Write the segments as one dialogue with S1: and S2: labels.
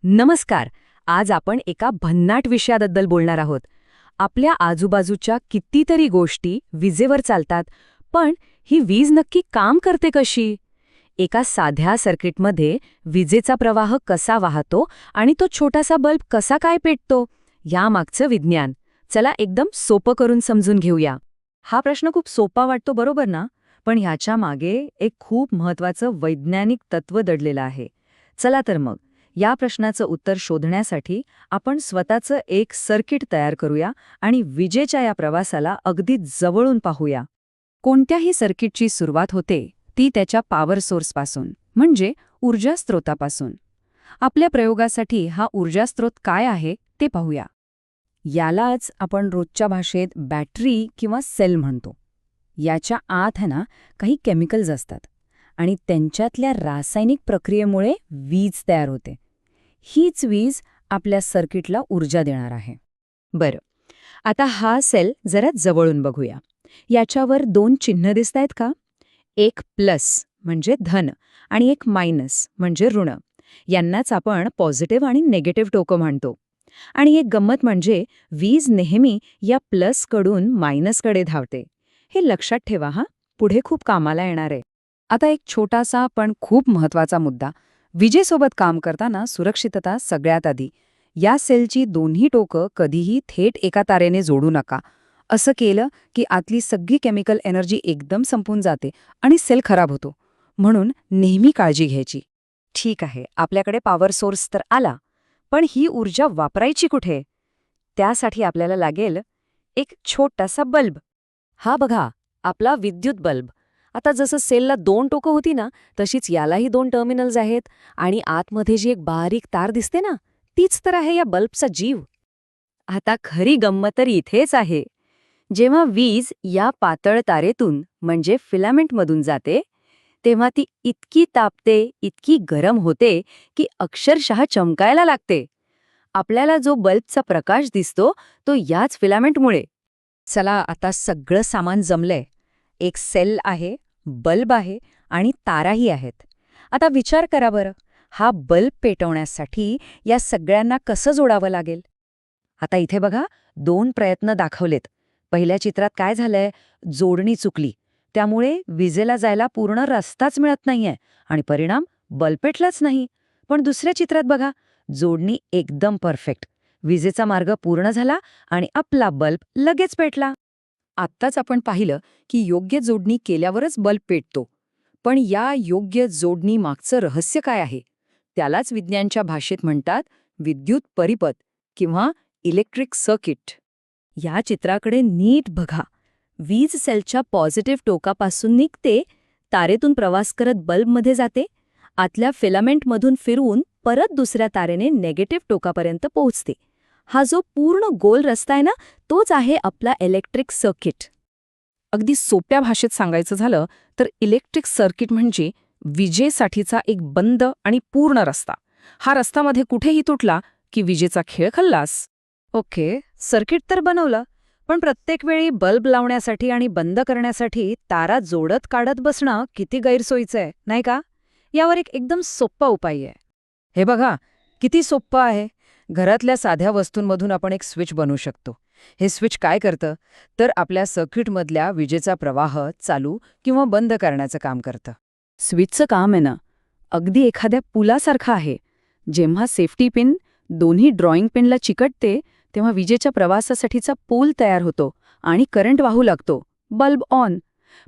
S1: नमस्कार. आज आपण एका भन्नाट विषयाबद्दल बोलणार आहोत. आपल्या आजूबाजूच्या कितीतरी गोष्टी विजेवर चालतात, पण ही वीज नक्की काम करते कशी? एका साध्या सर्किटमध्ये विजेचा प्रवाह कसा वाहतो आणि तो छोटासा बल्ब कसा काय पेटतो, यामागचं विज्ञान. चला एकदम सोपं करून समजून घेऊया.
S2: हा प्रश्न खूप सोपा वाटतो, बरोबर ना? पण ह्याच्या मागे एक खूप महत्वाचं वैज्ञानिक तत्व दडलेलं आहे. चला तर मग या प्रश्नाचं उत्तर शोधण्यासाठी आपण स्वतःचं एक सर्किट तयार करूया आणि विजेच्या या प्रवासाला अगदी जवळून पाहूया. कोणत्याही सर्किटची सुरुवात होते ती त्याच्या पॉवर सोर्सपासून, म्हणजे ऊर्जा स्रोतापासून. आपल्या प्रयोगासाठी हा ऊर्जा स्रोत काय आहे ते पाहूया. यालाच आपण रोजच्या भाषेत बॅटरी किंवा सेल म्हणतो. याच्या आत काही केमिकल्स असतात आणि त्यांच्यातल्या रासायनिक प्रक्रियेमुळे वीज तयार होते. हीच वीज आपल्या सर्किटला ऊर्जा देणार आहे. बरं, आता हा सेल जरा जवळून बघूया. याच्यावर 2 चिन्ह दिसतायत का? एक प्लस म्हणजे धन आणि एक मायनस म्हणजे ऋण. यांनाच आपण पॉझिटिव्ह आणि निगेटिव्ह टोकं म्हणतो. आणि एक गंमत म्हणजे वीज नेहमी या प्लसकडून मायनसकडे धावते. हे लक्षात ठेवा हा, पुढे खूप कामाला येणार आहे. आता एक छोटासा पण खूप महत्वाचा मुद्दा. विजेसोबत काम करताना सुरक्षितता सगळ्यात आधी. या सेलची दोन्ही टोकं कधीही थेट एका तारेने जोडू नका. असं केलं की आतली सगळी केमिकल एनर्जी एकदम संपून जाते आणि सेल खराब होतो. म्हणून नेहमी काळजी घ्यायची. ठीक आहे, आपल्याकडे पॉवर सोर्स तर आला, पण ही ऊर्जा वापरायची कुठे? त्यासाठी आपल्याला लागेल एक छोटासा बल्ब. हा बघा, आपला विद्युत बल्ब. आता जसं सेलला 2 टोकं होती ना, तशीच यालाही 2 टर्मिनल्स आहेत आणि आतमध्ये जी एक बारीक तार दिसते ना, तीच तर आहे या बल्बचा जीव. आता खरी गंमत तर इथेच आहे. जेव्हा वीज या पातळ तारेतून म्हणजे फिलामेंटमधून जाते, तेव्हा ती इतकी तापते, इतकी गरम होते की अक्षरशः चमकायला लागते. आपल्याला जो बल्बचा प्रकाश दिसतो तो याच फिलामेंटमुळे. चला, आता सगळं सामान जमलंय. एक सेल आहे, बल्ब आहे आणि ताराही आहेत. आता विचार करा बरं, हा बल्ब पेटवण्यासाठी या सगळ्यांना कसं जोडावं लागेल? आता इथे बघा, 2 प्रयत्न दाखवलेत. पहिल्या चित्रात काय झालंय, जोडणी चुकली. त्यामुळे विजेला जायला पूर्ण रस्ताच मिळत नाहीये आणि परिणाम बल्ब पेटलाच नाही. पण दुसऱ्या चित्रात बघा, जोडणी एकदम परफेक्ट. विजेचा मार्ग पूर्ण झाला आणि आपला बल्ब लगेच पेटला. आत्ताच आपण पाहिलं की योग्य जोडणी केल्यावरच बल्ब पेटतो. पण या योग्य जोडणी मागचं रहस्य काय आहे? त्यालाच विज्ञानच्या भाषेत म्हणतात विद्युत परिपथ किंवा इलेक्ट्रिक सर्किट. या चित्राकडे नीट बघा. वीज सेलच्या पॉझिटिव्ह टोकापासून निघते, तारेतून प्रवास करत बल्बमध्ये जाते, आतल्या फिलामेंटमधून फिरून परत दुसऱ्या तारेने नेगेटिव्ह टोकापर्यंत पोहोचते. हा जो पूर्ण गोल रस्ता आहे ना, तोच आहे आपला इलेक्ट्रिक सर्किट. अगदी सोप्या भाषेत सांगायचं झालं तर इलेक्ट्रिक सर्किट म्हणजे विजेसाठीचा एक बंद आणि पूर्ण रस्ता. हा रस्तामध्ये कुठेही तुटला की विजेचा खेळ खल्लास. ओके, सर्किट तर बनवलं, पण प्रत्येक वेळी बल्ब लावण्यासाठी आणि बंद करण्यासाठी तारा जोडत काढत बसणं किती गैरसोयीचं आहे, नाही का? यावर एक एकदम सोप्पा उपाय आहे. हे बघा, किती सोप्पं आहे. घरातल्या साध्या वस्तूंमधून आपण एक स्विच बनवू शकतो. हे स्विच काय करतं, तर आपल्या सर्किटमधल्या विजेचा प्रवाह चालू किंवा बंद करण्याचं काम करतं. स्विचचं काम आहे ना, अगदी एखाद्या पुलासारखं आहे. जेव्हा सेफ्टी पिन दोन्ही ड्रॉइंग पिनला चिकटते, तेव्हा विजेच्या प्रवासासाठीचा पूल तयार होतो आणि करंट वाहू लागतो. Bulb on.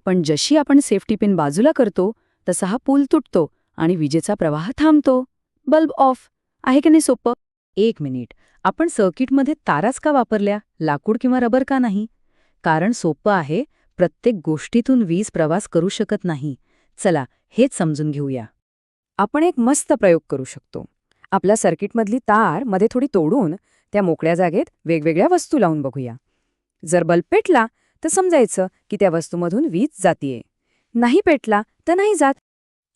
S2: पण जशी आपण सेफ्टी पिन बाजूला करतो, तसा हा पूल तुटतो आणि विजेचा प्रवाह थांबतो. Bulb of. आहे की नाही सोपं? 1 मिनिट, आपण सर्किटमध्ये ताराच का वापरल्या, लाकूड किंवा रबर का नाही? कारण सोपं आहे, प्रत्येक गोष्टीतून वीज प्रवास करू शकत नाही. चला, हेच समजून घेऊया. आपण एक मस्त प्रयोग करू शकतो. आपल्या सर्किटमधली तार मध्ये थोडी तोडून त्या मोकळ्या जागेत वेगवेगळ्या वस्तू लावून बघूया. जर बल्ब पेटला तर समजायचं की त्या वस्तूमधून वीज जातीये. नाही पेटला तर नाही जात.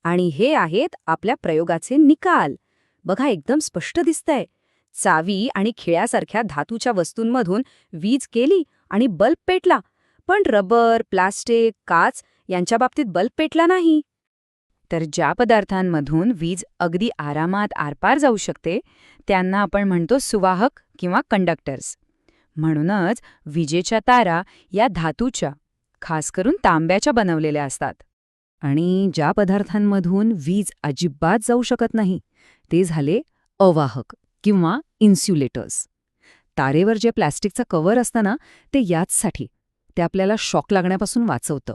S2: आणि हे आहेत आपल्या प्रयोगाचे निकाल. बघा, एकदम स्पष्ट दिसतंय. चावी आणि खिळ्यासारख्या धातूच्या वस्तूंमधून वीज गेली आणि बल्ब पेटला, पण रबर, प्लास्टिक, काच यांच्या बाबतीत बल्ब पेटला नाही.
S1: तर ज्या पदार्थांमधून वीज अगदी आरामात आरपार जाऊ शकते त्यांना आपण म्हणतो सुवाहक किंवा कंडक्टर्स. म्हणूनच विजेच्या तारा या धातूच्या, खास करून तांब्याच्या बनवलेल्या असतात.
S2: आणि ज्या पदार्थांमधून वीज अजिबात जाऊ शकत नाही ते झाले अवाहक किंवा इन्स्युलेटर्स. तारेवर जे प्लॅस्टिकचं कव्हर असतं ना ते याचसाठी. ते आपल्याला शॉक लागण्यापासून वाचवतं.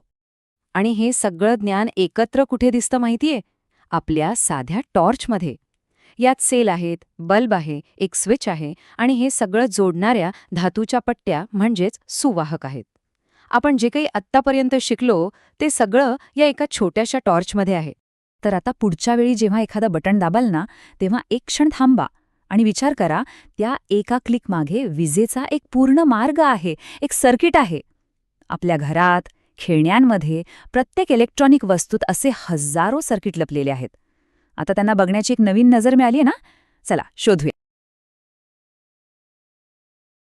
S2: आणि हे सगळं ज्ञान एकत्र कुठे दिसतं माहितीये? आपल्या साध्या टॉर्चमध्ये. यात सेल आहेत, बल्ब आहे, एक स्विच आहे आणि हे सगळं जोडणाऱ्या धातूच्या पट्ट्या म्हणजेच सुवाहक आहेत. आपण जे काही आत्तापर्यंत शिकलो ते सगळं या एका छोट्याशा टॉर्चमध्ये आहे. तर आता पुढच्या वेळी जेव्हा एखादं बटण दाबाल ना तेव्हा एक क्षण थांबा आणि विचार करा, त्या एका क्लिकमागे विजेचा एक पूर्ण मार्ग आहे, एक सर्किट आहे. आपल्या घरात, खेळण्यांमध्ये, प्रत्येक इलेक्ट्रॉनिक वस्तूत असे हजारो सर्किट लपलेले आहेत. आता त्यांना बघण्याची एक नवीन नजर मिळाली ना? चला शोधूया.